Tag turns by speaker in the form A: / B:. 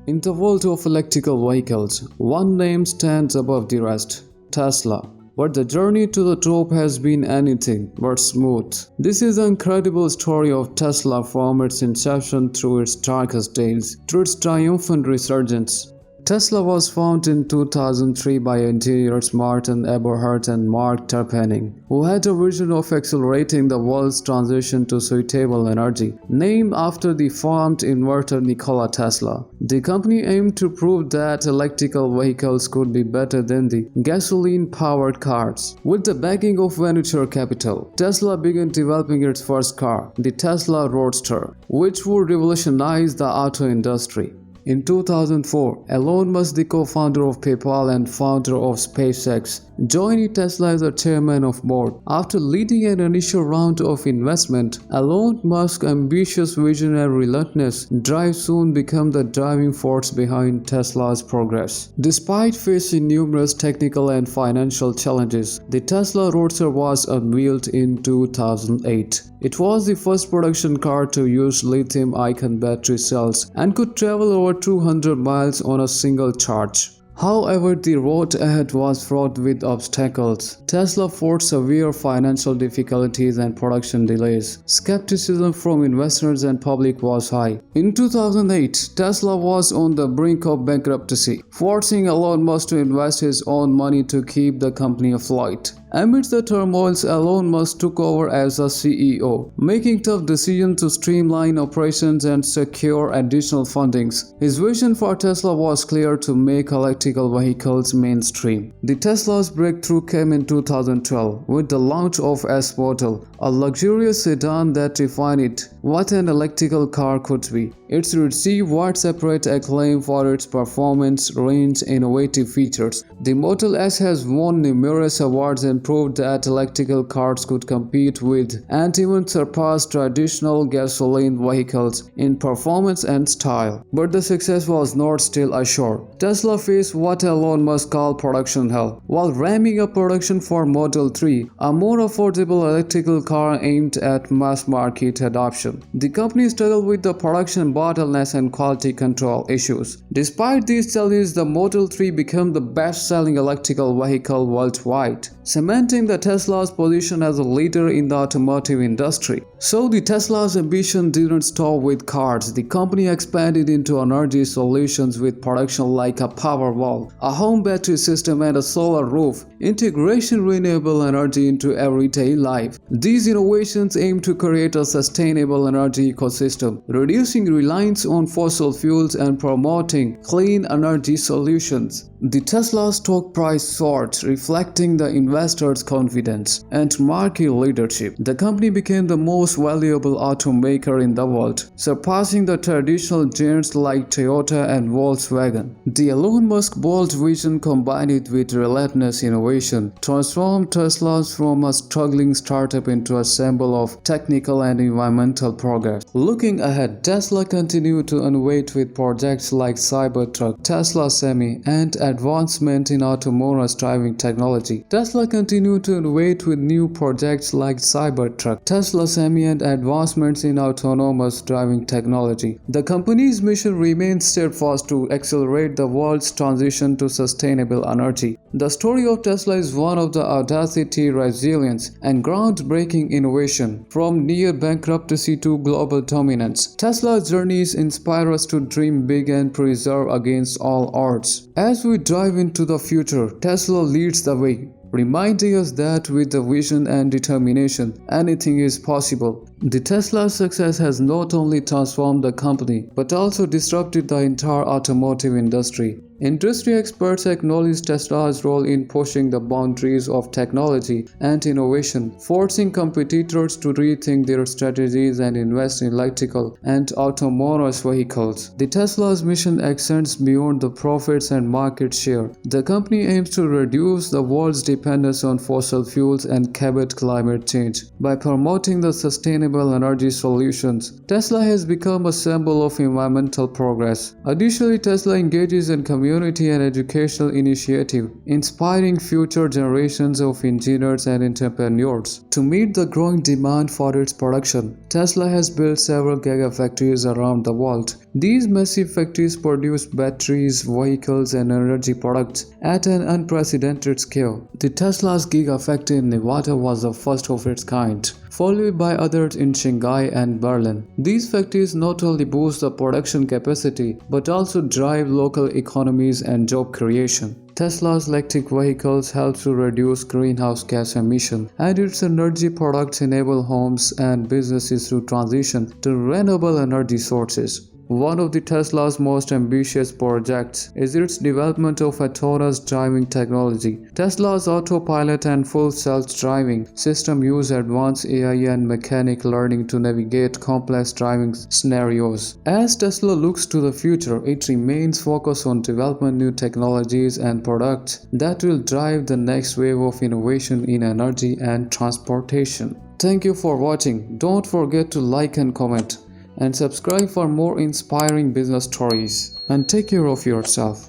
A: In the world of electrical vehicles, one name stands above the rest: Tesla. But the journey to the top has been anything but smooth. This is the incredible story of Tesla from its inception through its darkest days, to its triumphant resurgence. Tesla was founded in 2003 by engineers Martin Eberhard and Mark Tarpenning, who had a vision of accelerating the world's transition to sustainable energy. Named after the famed inventor Nikola Tesla, the company aimed to prove that electrical vehicles could be better than the gasoline-powered cars. With the backing of venture capital, Tesla began developing its first car, the Tesla Roadster, which would revolutionize the auto industry. In 2004, Elon Musk, the co-founder of PayPal and founder of SpaceX, joined Tesla as a chairman of board. After leading an initial round of investment, Elon Musk's ambitious vision and relentless drive soon became the driving force behind Tesla's progress. Despite facing numerous technical and financial challenges, the Tesla Roadster was unveiled in 2008. It was the first production car to use lithium-ion battery cells and could travel over 200 miles on a single charge. However, the road ahead was fraught with obstacles. Tesla faced severe financial difficulties and production delays. Skepticism from investors and public was high. In 2008, Tesla was on the brink of bankruptcy, forcing Elon Musk to invest his own money to keep the company afloat. Amidst the turmoils, Elon Musk took over as a CEO, making tough decisions to streamline operations and secure additional fundings. His vision for Tesla was clear: to make electrical vehicles mainstream. The Tesla's breakthrough came in 2012 with the launch of S-Model, a luxurious sedan that refined what an electrical car could be. It received widespread acclaim for its performance, range, and innovative features. The Model S has won numerous awards and proved that electrical cars could compete with and even surpass traditional gasoline vehicles in performance and style. But the success was not still assured. Tesla faced what Elon Musk called production hell. While ramping up production for Model 3, a more affordable electrical car aimed at mass market adoption, the company struggled with the production bottlenecks and quality control issues. Despite these challenges, the Model 3 became the best-selling electrical vehicle worldwide, cementing the Tesla's position as a leader in the automotive industry. So the Tesla's ambition didn't stop with cars. The company expanded into energy solutions with production like a Powerwall, a home battery system, and a solar roof, integration renewable energy into everyday life. These innovations aim to create a sustainable energy ecosystem, reducing reliance on fossil fuels and promoting clean energy solutions. The Tesla stock price soared, reflecting the investors' confidence and market leadership. The company became the most valuable automaker in the world, surpassing the traditional giants like Toyota and Volkswagen. The Elon Musk bold vision, combined with relentless innovation, transformed Tesla from a struggling startup into a symbol of technical and environmental progress. Looking ahead, Tesla continued to innovate with projects like Cybertruck, Tesla Semi, and advancement in autonomous driving technology. Tesla continued to innovate with new projects like Cybertruck, Tesla Semi, and advancements in autonomous driving technology. The company's mission remains steadfast: to accelerate the world's transition to sustainable energy. The story of Tesla is one of the audacity, resilience, and groundbreaking innovation. From near bankruptcy to global dominance, Tesla's journeys inspire us to dream big and persevere against all odds. As we dive into the future, Tesla leads the way, reminding us that with the vision and determination, anything is possible. The Tesla's success has not only transformed the company, but also disrupted the entire automotive industry. Industry experts acknowledge Tesla's role in pushing the boundaries of technology and innovation, forcing competitors to rethink their strategies and invest in electrical and autonomous vehicles. The Tesla's mission extends beyond the profits and market share. The company aims to reduce the world's dependence on fossil fuels and combat climate change. By promoting the sustainable sustainable energy solutions. Tesla has become a symbol of environmental progress. Additionally, Tesla engages in community and educational initiatives, inspiring future generations of engineers and entrepreneurs. To meet the growing demand for its production, Tesla has built several gigafactories around the world. These massive factories produce batteries, vehicles, and energy products at an unprecedented scale. The Tesla's Gigafactory in Nevada was the first of its kind, followed by others in Shanghai and Berlin. These factories not only boost the production capacity but also drive local economies and job creation. Tesla's electric vehicles help to reduce greenhouse gas emissions, and its energy products enable homes and businesses to transition to renewable energy sources. One of the Tesla's most ambitious projects is its development of autonomous driving technology. Tesla's autopilot and full self-driving system use advanced AI and mechanical learning to navigate complex driving scenarios. As Tesla looks to the future, it remains focused on developing new technologies and products that will drive the next wave of innovation in energy and transportation. Thank you for watching. Don't forget to like and comment, and subscribe for more inspiring business stories. And take care of yourself.